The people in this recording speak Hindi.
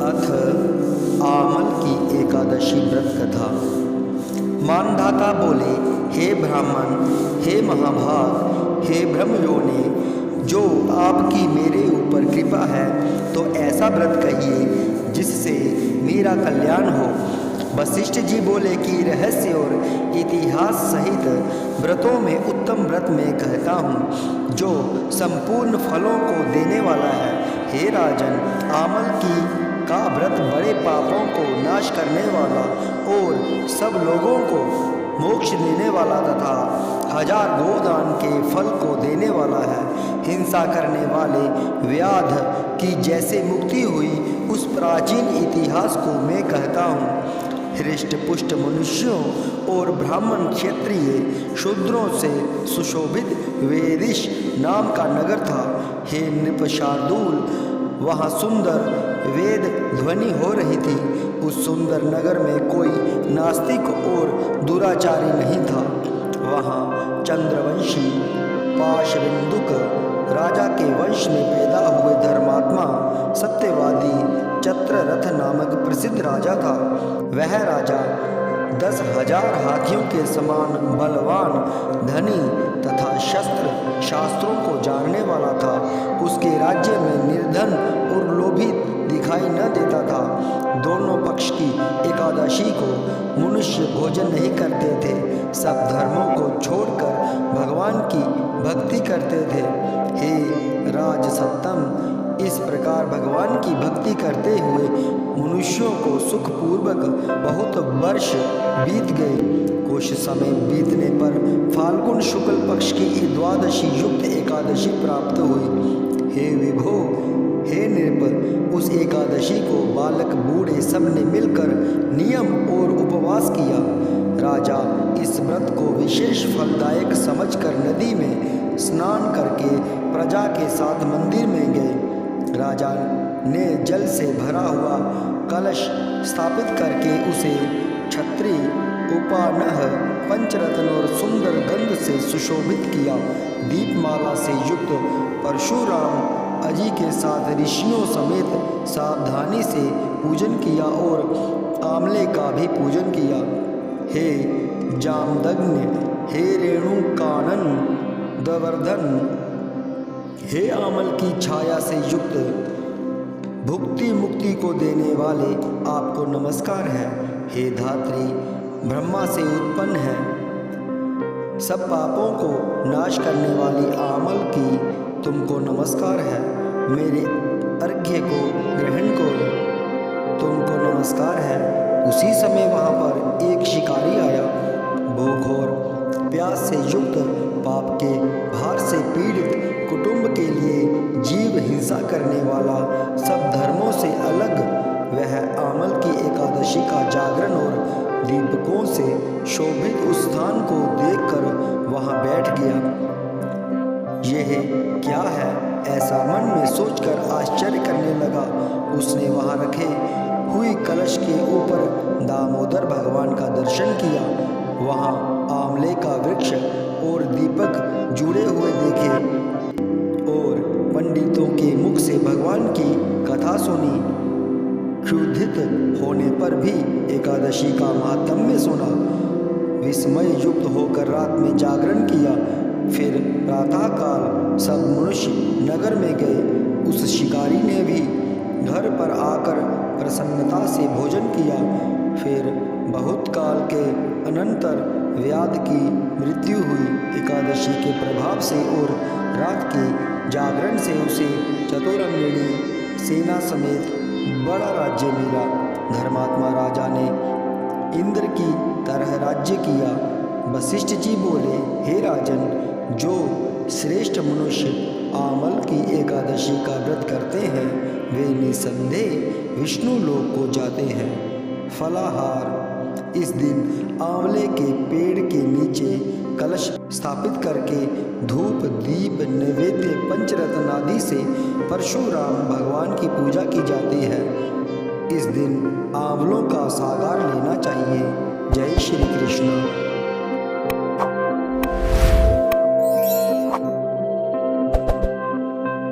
अथ आमल की एकादशी व्रत कथा। मानधाता बोले, हे ब्राह्मण, हे महाभाग, हे ब्रह्मयोने, जो आपकी मेरे ऊपर कृपा है तो ऐसा व्रत कहिए जिससे मेरा कल्याण हो। वशिष्ठ जी बोले कि रहस्य और इतिहास सहित व्रतों में उत्तम व्रत मैं कहता हूँ जो संपूर्ण फलों को देने वाला है। हे राजन, आमल की का व्रत बड़े पापों को नाश करने वाला और सब लोगों को मोक्ष देने वाला तथा 1000 गोदान के फल को देने वाला है। हिंसा करने वाले व्याध की जैसे मुक्ति हुई उस प्राचीन इतिहास को मैं कहता हूँ। हृष्ट पुष्ट मनुष्यों और ब्राह्मण क्षत्रिय शूद्रों से सुशोभित वेदिश नाम का नगर था। हे नृपशार्दूल, वहाँ सुंदर वेद ध्वनि हो रही थी। उस सुंदर नगर में कोई नास्तिक और दुराचारी नहीं था। वहाँ चंद्रवंशी पाशविंदुक राजा के वंश में पैदा हुए धर्मात्मा सत्यवादी चत्ररथ नामक प्रसिद्ध राजा था। वह राजा 10,000 हाथियों के समान बलवान, धनी तथा शस्त्र शास्त्रों को जानने वाला था। उसके राज्य में निर्धन और लोभी दिखाई न देता था। दोनों पक्ष की एकादशी को मनुष्य भोजन नहीं करते थे। सब धर्मों को छोड़कर भगवान की भक्ति करते थे। हे राजसत्तम, इस प्रकार भगवान की भक्ति करते हुए मनुष्यों को सुखपूर्वक बहुत वर्ष बीत गए। कुछ समय बीतने पर फाल्गुन शुक्ल पक्ष की द्वादशी युक्त एकादशी प्राप्त हुई। हे विभो, हे नृप, उस एकादशी को बालक बूढ़े सब ने मिलकर नियम और उपवास किया। राजा इस व्रत को विशेष फलदायक समझकर नदी में स्नान करके प्रजा के साथ मंदिर में गए। राजा ने जल से भरा हुआ कलश स्थापित करके उसे छत्री, उपानह, पंचरत्न और सुंदर गंध से सुशोभित किया। दीपमाला से युक्त परशुराम अजी के साथ ऋषियों समेत सावधानी से पूजन किया और आमले का भी पूजन किया। हे जामदग्नि, हे रेणुकानन दवर्धन, हे आमल की छाया से युक्त भुक्ति मुक्ति को देने वाले, आपको नमस्कार है। हे धात्री, ब्रह्मा से उत्पन्न है, सब पापों को नाश करने वाली आमल की तुमको नमस्कार है। मेरे अर्घ्य को ग्रहण करो, तुमको नमस्कार है। उसी समय वहाँ पर एक शिकारी आया। भूख और प्यास से युक्त, पाप के भार से पीड़ित, कुटुंब के लिए जीव हिंसा करने वाला, सब धर्मों से अलग वह आमल की एकादशी का जागरण और दीपकों से शोभित उस स्थान को देखकर वहाँ बैठ गया। यह क्या है, ऐसा मन में सोचकर आश्चर्य करने लगा। उसने वहाँ रखे हुई कलश के ऊपर दामोदर भगवान का दर्शन किया। वहाँ आमले का वृक्ष और दीपक जुड़े हुए देखे और पंडितों के मुख से भगवान की कथा सुनी। क्षुधित होने पर भी एकादशी का महात्म्य सुना। विस्मय युक्त होकर रात में जागरण किया। फिर प्रातःकाल सब मनुष्य नगर में गए। उस शिकारी ने भी घर पर आकर प्रसन्नता से भोजन किया। फिर बहुत काल के अनंतर व्याध की मृत्यु हुई। एकादशी के प्रभाव से और रात के जागरण से उसे चतुरंगिणी सेना समेत बड़ा राज्य मिला। धर्मात्मा राजा ने इंद्र की तरह राज्य किया। वशिष्ठ जी बोले, हे राजन, जो श्रेष्ठ मनुष्य आमल की एकादशी का व्रत करते हैं वे निसंदेह विष्णु लोक को जाते हैं। फलाहार, इस दिन आंवले के पेड़ के नीचे कलश स्थापित करके धूप, दीप, नैवेद्य, पंचरत्न आदि से परशुराम भगवान की पूजा की जाती है। इस दिन आंवलों का सागार लेना चाहिए। जय श्री कृष्ण।